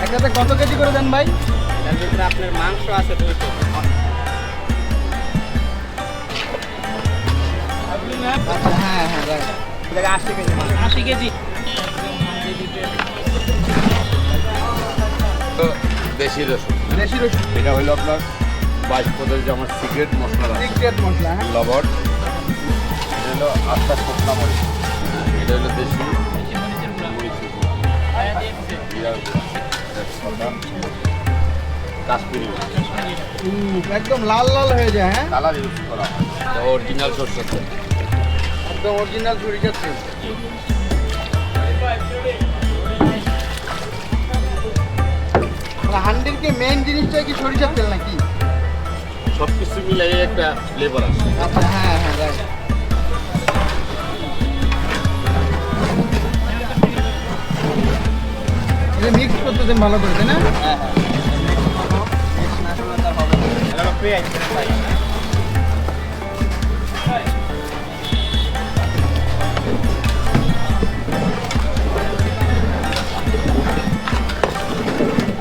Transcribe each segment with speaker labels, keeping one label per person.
Speaker 1: একটাতে কত কেজি করে দেন ভাই?
Speaker 2: এর ভিতরে আপনার মাংস আছে 200।
Speaker 1: আচ্ছা, হ্যাঁ হ্যাঁ রাইট।
Speaker 2: এটা 80 কেজি মাংস।
Speaker 3: 80 কেজি।
Speaker 4: দেশি রসুন,
Speaker 1: দেশি রসুন,
Speaker 4: এটা হলো আপনার 22 পদ্ধতি আমার সিক্রেট মশলা আছে।
Speaker 1: সিক্রেট মশলা, হ্যাঁ।
Speaker 4: লবণ, এটা হলো আস্তা শুকনা মরিচ, এটা হলো দেশি মরিচের গুঁড়া, জিরার গুঁড়া, এটা কাশ্মীরি মরিচ।
Speaker 1: একদম লাল লাল হয়ে যায়, হ্যাঁ।
Speaker 4: কালার ইউজ করা হয়, এটা অরিজিনাল সরষের তেল।
Speaker 1: একদম অরিজিনাল সরিষার তেল। হান্ডির কি মেইন জিনিসটা কি সরিষার তেল নাকি?
Speaker 4: সব কিছু মিলাই একটা ফ্লেভার আছে।
Speaker 1: আচ্ছা, হ্যাঁ হ্যাঁ রাইট। এটা মিক্স করতেছেন ভালো করে, তাই না?
Speaker 2: হ্যাঁ হ্যাঁ। মিক্স না করলে তার হবে না। এটা হলো পেঁয়াজ ভাই।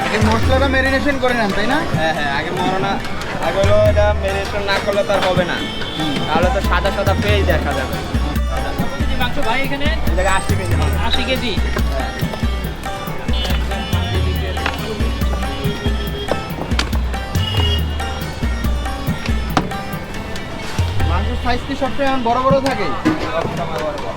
Speaker 1: আগে মশলাটা ম্যারিনেশন করে নেন, তাই না?
Speaker 2: হ্যাঁ হ্যাঁ, আগে হলো এটা মেরিনেশন না করলে তার হবে না, তাহলে তো সাদা সাদা পেঁয়াজ দেখা যাবে।
Speaker 3: কত কেজি মাংস ভাই এখানে?
Speaker 2: এই জায়গায় 80 কেজি মাংস।
Speaker 3: 80 কেজি।
Speaker 2: হ্যাঁ।
Speaker 1: মাংসের সাইজ কি সবসময় এমন বড় বড় থাকে?
Speaker 2: সবসময় বড় বড়।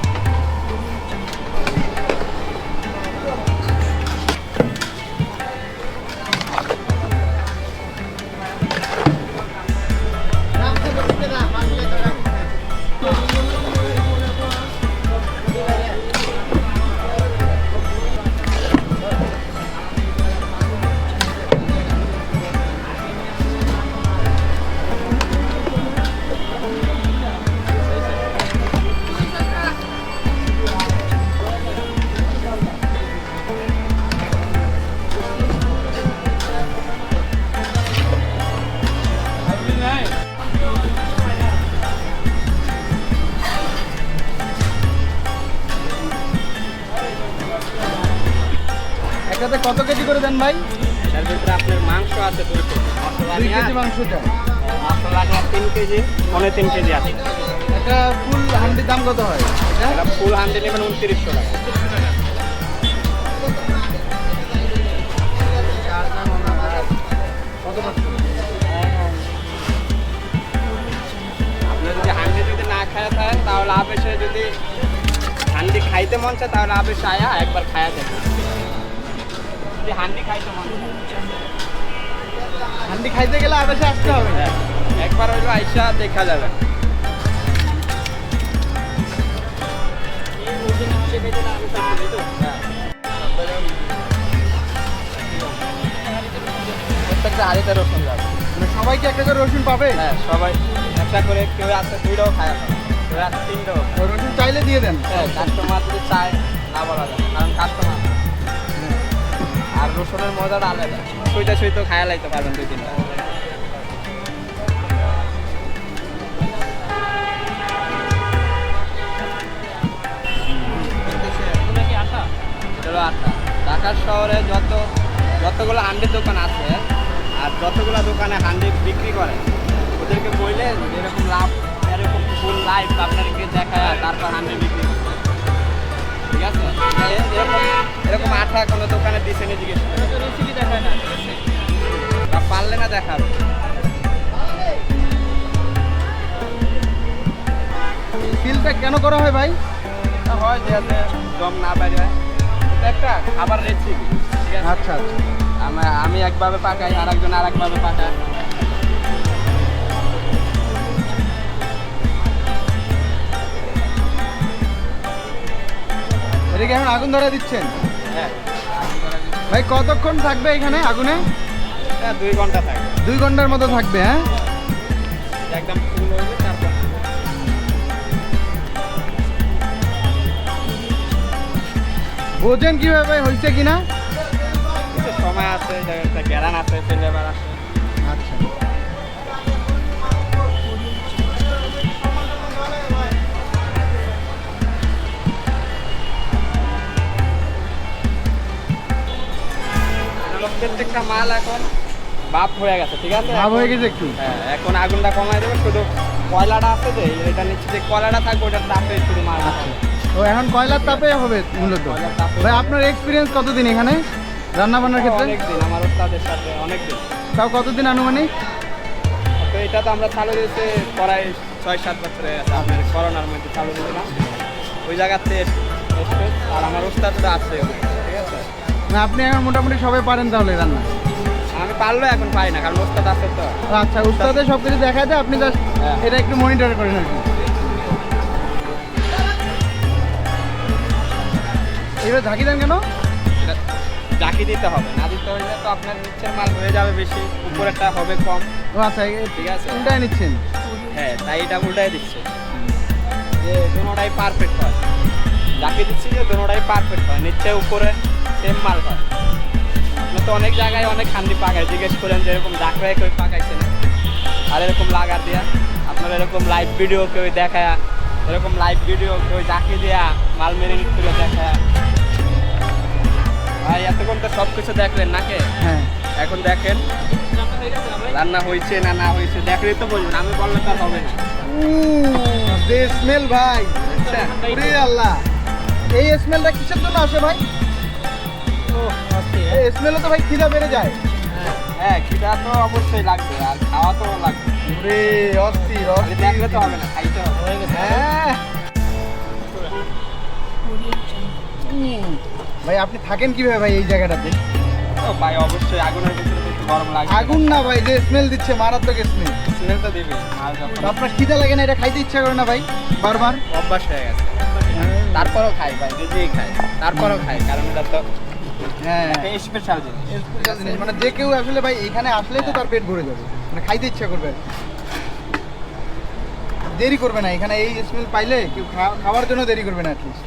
Speaker 1: একটাতে কত কেজি করে দেন ভাই?
Speaker 2: এর ভিতরে আপনার মাংস আছে 200। মশলা
Speaker 1: 2
Speaker 2: নিয়ে
Speaker 1: কেজি মাংসটা।
Speaker 2: মশলা নিয়ে 3 কেজি, 3.5 কেজি আছে।
Speaker 1: একটা ফুল হান্ডির দাম কত হয়?
Speaker 2: এটা ফুল হান্ডি নেবেন 2900 টাকা। আপনি যদি হান্ডি যদি না খায় থাকেন তাহলে আবেশে যদি হান্ডি খাইতে মন চায় তাহলে আবেশে আয়া একবার খায়া দেন। যদি হান্ডি খাইতে মন চায়
Speaker 1: হান্ডি খাইতে গেলে আবেশে আসতে হবে।
Speaker 2: একবার হইলো আইসা দেখা যাবে। প্রত্যেকটা হাড়িতে রসুন যাবে।
Speaker 1: মানে সবাই কি একটা করে রসুন পাবে?
Speaker 2: হ্যাঁ, সবাই একটা করে, কেউ আছে 2টাও খায়, কেউ আছে 3টাও।
Speaker 1: ওই রসুন চাইলে দিয়ে দেন।
Speaker 2: হ্যাঁ, কাস্টমার যদি চায় না বলা যায়, কারণ কাস্টমার। আর রসুনের মজাটা আলাদা, সুইটা সুইতেও খায়া লাইতে পারবেন 2-3টা।
Speaker 3: ওটা কি আটা?
Speaker 2: চলো আটটা। ঢাকা শহরে যতগুলো হান্ডির দোকান আছে আর যতগুলো দোকানে হান্ডি বিক্রি করে, ওদেরকে বললে এরকম লাভ, এরকম ফুল লাইফ আপনাদেরকে দেখায় তারপর হান্ডি বিক্রি করবে। ঠিক আছে? এরকম আঠা কোনো দোকানে দিছে নি জিজ্ঞেস করে।
Speaker 3: ওটা তো রেসিপি দেখায় না।
Speaker 2: বা পারলে না দেখাবে।
Speaker 1: সিলটা কেন করা হয় ভাই?
Speaker 2: তা হয় যাতে দম না বাইরে। এটা একটা খাবার রেসিপি। ঠিক আছে?
Speaker 1: আচ্ছা আচ্ছা।
Speaker 2: আমি একভাবে পাকাই, আর একজন আর একভাবে পাকায়।
Speaker 1: এটা কি এখন আগুন ধরে দিচ্ছেন?
Speaker 2: হ্যাঁ,
Speaker 1: ভাই কতক্ষণ থাকবে এখানে আগুনে?
Speaker 2: এটা 2 ঘন্টা থাকে।
Speaker 1: 2 ঘন্টার মতো থাকবে, হ্যাঁ।
Speaker 2: একদম ফুল হয়ে যায় তারপর।
Speaker 1: বোঝেন কিভাবে হয়েছে কিনা?
Speaker 2: কিছু সময় আছে, একটা গ্যারান আছে, ফ্লেভার আছে।
Speaker 1: আচ্ছা।
Speaker 2: প্রত্যেকটা মাল এখন বাপ হয়ে গেছে, ঠিক আছে?
Speaker 1: ভাব হয়ে গেছে একটু।
Speaker 2: হ্যাঁ, এখন আগুনটা কমাই দেবে, শুধু কয়লাটা আছে যে এটা নিচ্ছে, যে কয়লাটা থাকবে ওটার তাপে শুধু মাল হবে।
Speaker 1: ও এখন কয়লার তাপে হবে মূলত।
Speaker 2: কয়লার তাপে।
Speaker 1: ভাই আপনার এক্সপিরিয়েন্স কতদিন এখানে রান্না বান্নার ক্ষেত্রে?
Speaker 2: অনেকদিন, আমার ওস্তাদের সাথে অনেকদিন।
Speaker 1: তাও কতদিন আনুমানিক?
Speaker 2: তো এটা তো আমরা চালু দিয়েছি প্রায় 6-7 বছরে, আপনার করোনার মধ্যে চালু দিয়েছিলাম। ওই জায়গাতে এসে আর আমার ওস্তাদরা আছে ওখানে, ঠিক আছে?
Speaker 1: না আপনি এখন মোটামুটি সবাই পারেন তাহলে রান্না?
Speaker 2: আমি পারলেও এখন পাই না, কারণ ওস্তাদ আছে তো।
Speaker 1: আচ্ছা, উস্তাদে সব কিছু দেখায় দেয়, আপনি জাস্ট
Speaker 2: হ্যাঁ।
Speaker 1: এটা একটু মনিটর করেন আর কি। এবার ঝাঁকি দেন কেন?
Speaker 2: এটা জাকি দিতে হবে, না দিতে হলে তো আপনার নিচের মাল হয়ে যাবে বেশি, উপরেরটা হবে কম।
Speaker 1: ও আচ্ছা,
Speaker 2: ঠিক আছে।
Speaker 1: উল্টায় নিচ্ছেন?
Speaker 2: হ্যাঁ, তাই এটা উল্টাই দিচ্ছে যে দুটোটাই পারফেক্ট হয়। যাকে দিচ্ছি যে দুটোটাই পারফেক্ট হয়, নিচে উপরে সেম মাল হয়। আপনি তো অনেক জায়গায় অনেক হান্ডি পাকায়, জিজ্ঞেস করেন যে এরকম ডাকরাই কেউ পাকাইছে না, আর এরকম লাগার দিয়া আপনার এরকম লাইভ ভিডিও কেউ দেখায়, এরকম লাইভ ভিডিও কেউ জাকি দেয়া মাল মেরে তুলে দেখায়। ভাই এতক্ষণ তো সব কিছু দেখলেন নাকি?
Speaker 1: হ্যাঁ।
Speaker 2: এখন দেখেন
Speaker 3: রান্না হয়ে গেছে না ভাই?
Speaker 2: রান্না হয়েছে না না হয়েছে, দেখলেই তো বলবেন, আমি বললে তো আর হবে না।
Speaker 1: যে স্মেল ভাই,
Speaker 2: আচ্ছা,
Speaker 1: ওরে আল্লাহ, এই স্মেলটা কিসের জন্য আসে ভাই? এই স্মেলে তো ভাই খিদা বেড়ে যায়।
Speaker 2: হ্যাঁ, খিদা তো অবশ্যই লাগবে, আর খাওয়া তো লাগবে।
Speaker 1: ওরে অস্থির
Speaker 2: খালি দেখলে তো হবে না, খাইতে হবে।
Speaker 3: হয়ে গেছে।
Speaker 1: হ্যাঁ। ভাই আপনি থাকেন কিভাবে ভাই এই জায়গাটাতে?
Speaker 2: তো ভাই অবশ্যই আগুনের ভিতরে তো একটু গরম লাগবে।
Speaker 1: আগুন না ভাই, যে স্মেল দিচ্ছে মারাত্মক স্মেল।
Speaker 2: স্মেল তো দিবে, আর যখন
Speaker 1: আপনার খিদা লাগে না, এটা খাইতে ইচ্ছা করে না ভাই বারবার?
Speaker 2: অভ্যাস হয়ে গেছে, তারপরেও খাই ভাই, নিজেই খাই, তারপরেও খাই, কারণ এটা তো
Speaker 1: হ্যাঁ,
Speaker 2: স্পেশাল জিনিস।
Speaker 1: স্পেশাল জিনিস, মানে যে কেউ আসলে ভাই এখানে আসলেই তো তার পেট ভরে যাবে, মানে খাইতে ইচ্ছা করবে, দেরি করবে না এখানে এই স্মেল পাইলে কেউ খাওয়ার জন্য দেরি করবে না অ্যাটলিস্ট।